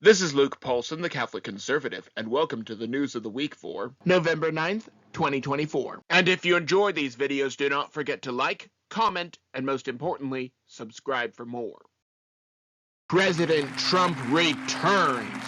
This is Luke Paulson, the Catholic Conservative, and welcome to the news of the week for November 9th, 2024. And if you enjoy these videos, do not forget to like, comment, and most importantly, subscribe for more. President Trump returns.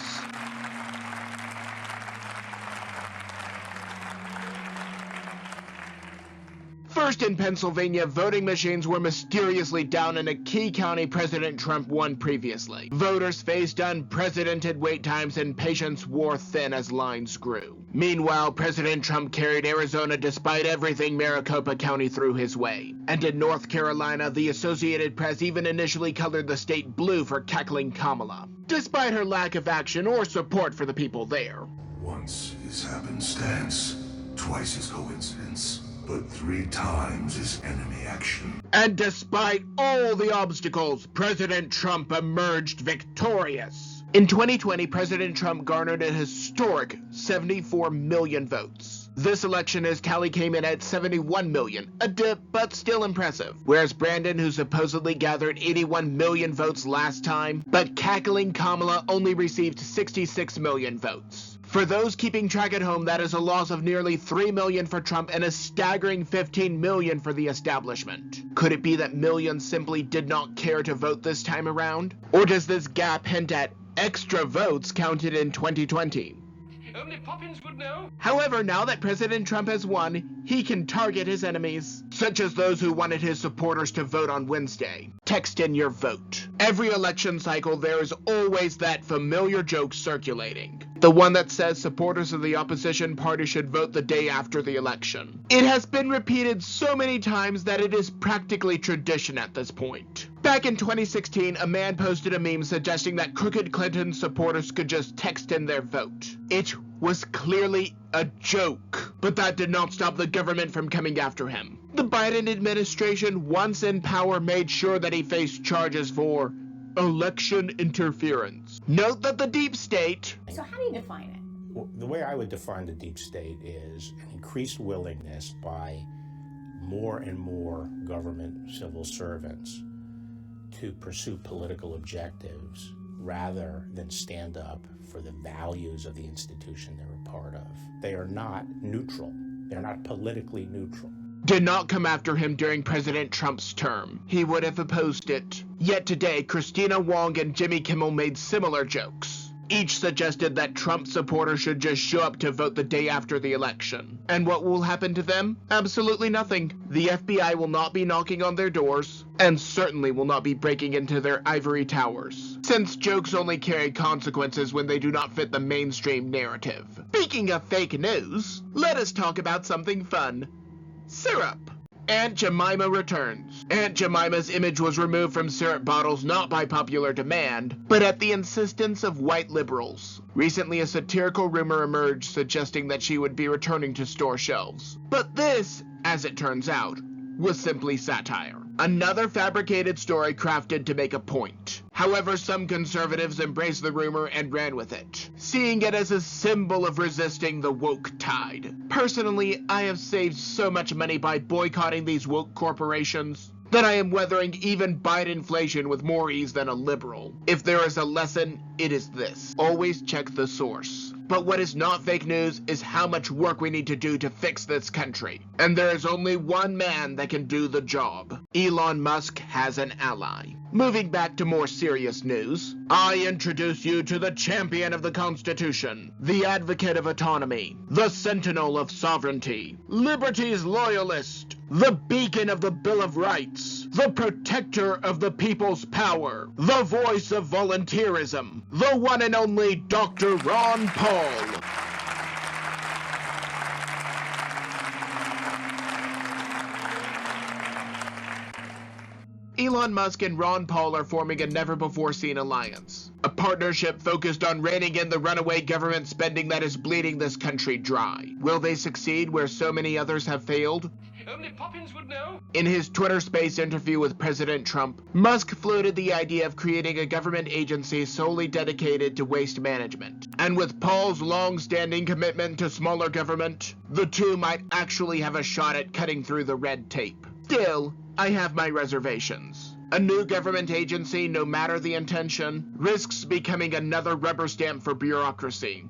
First in Pennsylvania, voting machines were mysteriously down in a key county President Trump won previously. Voters faced unprecedented wait times and patience wore thin as lines grew. Meanwhile, President Trump carried Arizona despite everything Maricopa County threw his way. And in North Carolina, the Associated Press even initially colored the state blue for cackling Kamala, despite her lack of action or support for the people there. Once is happenstance, twice is coincidence. But 3 times is enemy action. And despite all the obstacles, President Trump emerged victorious. In 2020, President Trump garnered a historic 74 million votes. This election, his tally came in at 71 million, a dip, but still impressive. Whereas Brandon, who supposedly gathered 81 million votes last time, but cackling Kamala only received 66 million votes. For those keeping track at home, that is a loss of nearly 3 million for Trump and a staggering 15 million for the establishment. Could it be that millions simply did not care to vote this time around? Or does this gap hint at extra votes counted in 2020? Only Poppins would know. However, now that President Trump has won, he can target his enemies, such as those who wanted his supporters to vote on Wednesday. Text in your vote. Every election cycle, there is always that familiar joke circulating. The one that says supporters of the opposition party should vote the day after the election. It has been repeated so many times that it is practically tradition at this point. Back in 2016, a man posted a meme suggesting that crooked Clinton supporters could just text in their vote. It was clearly a joke, but that did not stop the government from coming after him. The Biden administration, once in power, made sure that he faced charges for election interference. Note that the deep state... So how do you define it? Well, the way I would define the deep state is an increased willingness by more and more government civil servants to pursue political objectives rather than stand up for the values of the institution they're a part of. They are not neutral. They're not politically neutral. Did not come after him during President Trump's term. He would have opposed it. Yet today, Christina Wong and Jimmy Kimmel made similar jokes. Each suggested that Trump supporters should just show up to vote the day after the election. And what will happen to them? Absolutely nothing. The FBI will not be knocking on their doors, and certainly will not be breaking into their ivory towers, since jokes only carry consequences when they do not fit the mainstream narrative. Speaking of fake news, let us talk about something fun. Syrup. Aunt Jemima returns. Aunt Jemima's image was removed from syrup bottles not by popular demand, but at the insistence of white liberals. Recently, a satirical rumor emerged suggesting that she would be returning to store shelves. But this, as it turns out, was simply satire. Another fabricated story crafted to make a point. However, some conservatives embraced the rumor and ran with it, seeing it as a symbol of resisting the woke tide. Personally, I have saved so much money by boycotting these woke corporations that I am weathering even Biden inflation with more ease than a liberal. If there is a lesson, it is this. Always check the source. But what is not fake news is how much work we need to do to fix this country. And there is only one man that can do the job. Elon Musk has an ally. Moving back to more serious news, I introduce you to the champion of the Constitution, the advocate of autonomy, the sentinel of sovereignty, liberty's loyalist, the beacon of the Bill of Rights, the protector of the people's power, the voice of volunteerism, the one and only Dr. Ron Paul. Elon Musk and Ron Paul are forming a never-before-seen alliance. A partnership focused on reining in the runaway government spending that is bleeding this country dry. Will they succeed where so many others have failed? Only Poppins would know. In his Twitter Space interview with President Trump, Musk floated the idea of creating a government agency solely dedicated to waste management. And with Paul's long-standing commitment to smaller government, the two might actually have a shot at cutting through the red tape. Still, I have my reservations. A new government agency, no matter the intention, risks becoming another rubber stamp for bureaucracy.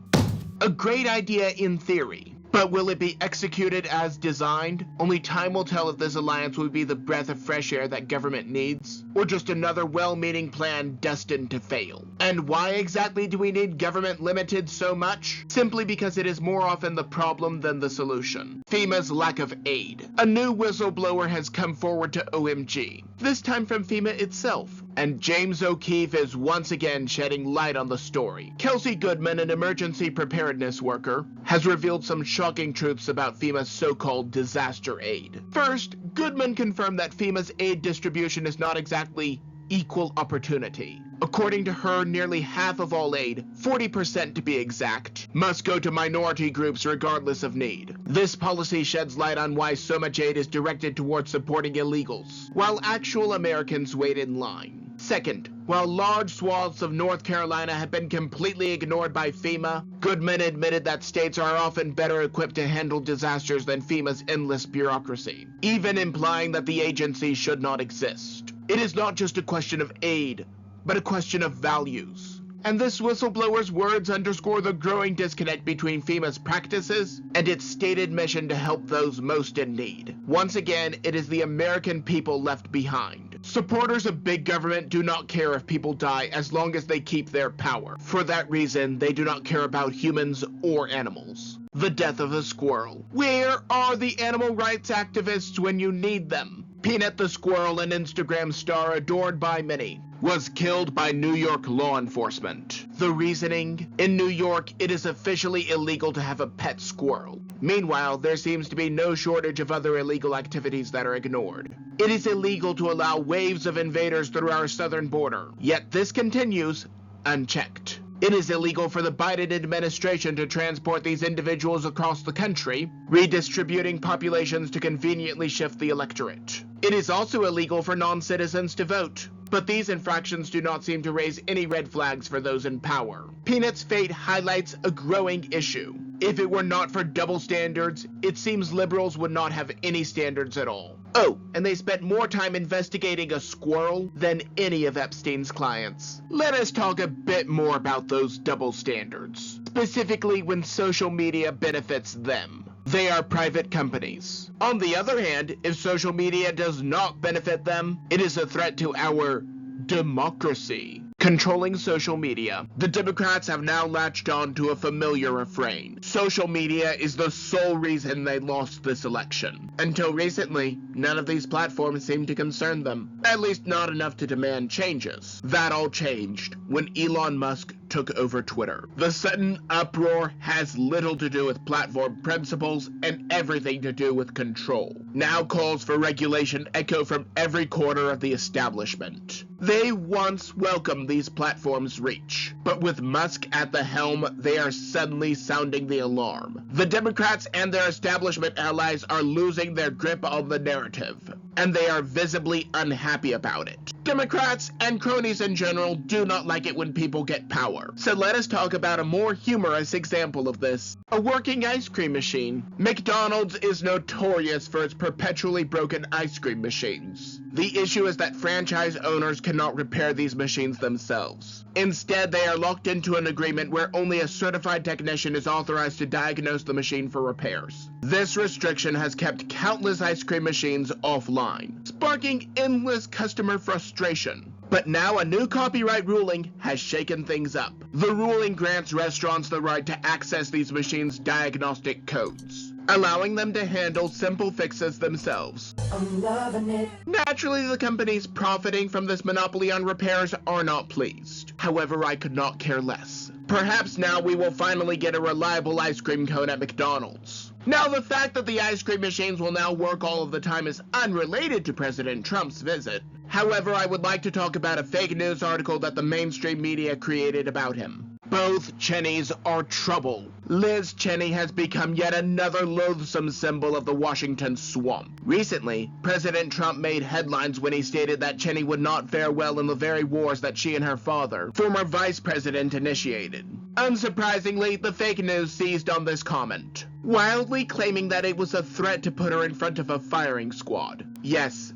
A great idea in theory, but will it be executed as designed? Only time will tell if this alliance will be the breath of fresh air that government needs, or just another well-meaning plan destined to fail. And why exactly do we need government limited so much? Simply because it is more often the problem than the solution. FEMA's lack of aid. A new whistleblower has come forward to OMG, this time from FEMA itself. And James O'Keefe is once again shedding light on the story. Kelsey Goodman, an emergency preparedness worker, has revealed some shocking truths about FEMA's so-called disaster aid. First, Goodman confirmed that FEMA's aid distribution is not exactly equal opportunity. According to her, nearly half of all aid, 40% to be exact, must go to minority groups regardless of need. This policy sheds light on why so much aid is directed towards supporting illegals, while actual Americans wait in line. Second, while large swaths of North Carolina have been completely ignored by FEMA, Goodman admitted that states are often better equipped to handle disasters than FEMA's endless bureaucracy, even implying that the agency should not exist. It is not just a question of aid, but a question of values. And this whistleblower's words underscore the growing disconnect between FEMA's practices and its stated mission to help those most in need. Once again, it is the American people left behind. Supporters of big government do not care if people die as long as they keep their power. For that reason, they do not care about humans or animals. The death of a squirrel. Where are the animal rights activists when you need them? Peanut the squirrel, an Instagram star adored by many, was killed by New York law enforcement. The reasoning? In New York, it is officially illegal to have a pet squirrel. Meanwhile, there seems to be no shortage of other illegal activities that are ignored. It is illegal to allow waves of invaders through our southern border, yet this continues unchecked. It is illegal for the Biden administration to transport these individuals across the country, redistributing populations to conveniently shift the electorate. It is also illegal for non-citizens to vote, but these infractions do not seem to raise any red flags for those in power. Peanut's fate highlights a growing issue. If it were not for double standards, it seems liberals would not have any standards at all. Oh, and they spent more time investigating a squirrel than any of Epstein's clients. Let us talk a bit more about those double standards, specifically when social media benefits them. They are private companies. On the other hand, if social media does not benefit them, it is a threat to our democracy. Controlling social media, the Democrats have now latched on to a familiar refrain. Social media is the sole reason they lost this election. Until recently, none of these platforms seemed to concern them, at least not enough to demand changes. That all changed when Elon Musk took over Twitter. The sudden uproar has little to do with platform principles and everything to do with control. Now calls for regulation echo from every corner of the establishment. They once welcomed these platforms' reach, but with Musk at the helm, they are suddenly sounding the alarm. The Democrats and their establishment allies are losing their grip on the narrative, and they are visibly unhappy about it. Democrats and cronies in general do not like it when people get power. So let us talk about a more humorous example of this. A working ice cream machine. McDonald's is notorious for its perpetually broken ice cream machines. The issue is that franchise owners cannot repair these machines themselves. Instead, they are locked into an agreement where only a certified technician is authorized to diagnose the machine for repairs. This restriction has kept countless ice cream machines offline, sparking endless customer frustration. But now a new copyright ruling has shaken things up. The ruling grants restaurants the right to access these machines' diagnostic codes, allowing them to handle simple fixes themselves. I'm loving it. Naturally, the companies profiting from this monopoly on repairs are not pleased. However, I could not care less. Perhaps now we will finally get a reliable ice cream cone at McDonald's. Now, the fact that the ice cream machines will now work all of the time is unrelated to President Trump's visit. However, I would like to talk about a fake news article that the mainstream media created about him. Both Cheneys are trouble. Liz Cheney has become yet another loathsome symbol of the Washington swamp. Recently, President Trump made headlines when he stated that Cheney would not fare well in the very wars that she and her father, former vice president, initiated. Unsurprisingly, the fake news seized on this comment, wildly claiming that it was a threat to put her in front of a firing squad. Yes,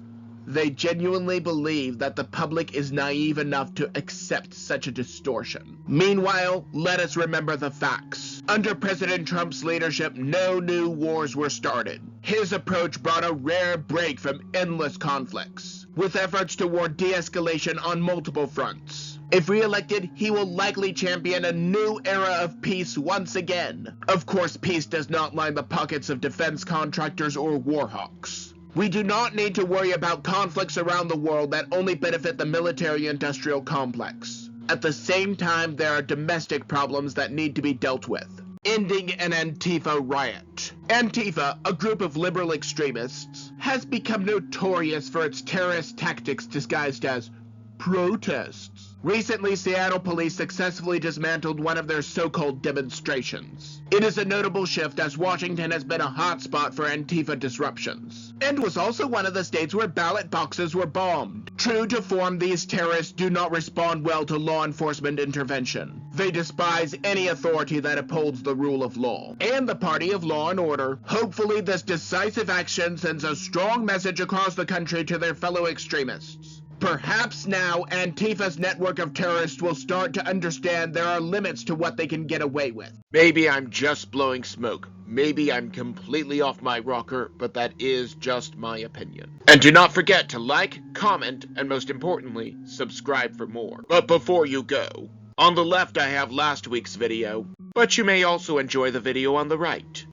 They genuinely believe that the public is naive enough to accept such a distortion. Meanwhile, let us remember the facts. Under President Trump's leadership, no new wars were started. His approach brought a rare break from endless conflicts, with efforts toward de-escalation on multiple fronts. If re-elected, he will likely champion a new era of peace once again. Of course, peace does not line the pockets of defense contractors or war hawks. We do not need to worry about conflicts around the world that only benefit the military-industrial complex. At the same time, there are domestic problems that need to be dealt with. Ending an Antifa riot. Antifa, a group of liberal extremists, has become notorious for its terrorist tactics disguised as protests. Recently, Seattle police successfully dismantled one of their so-called demonstrations. It is a notable shift as Washington has been a hotspot for Antifa disruptions, and was also one of the states where ballot boxes were bombed. True to form, these terrorists do not respond well to law enforcement intervention. They despise any authority that upholds the rule of law, and the party of law and order. Hopefully, this decisive action sends a strong message across the country to their fellow extremists. Perhaps now, Antifa's network of terrorists will start to understand there are limits to what they can get away with. Maybe I'm just blowing smoke. Maybe I'm completely off my rocker, but that is just my opinion. And do not forget to like, comment, and most importantly, subscribe for more. But before you go, on the left I have last week's video, but you may also enjoy the video on the right.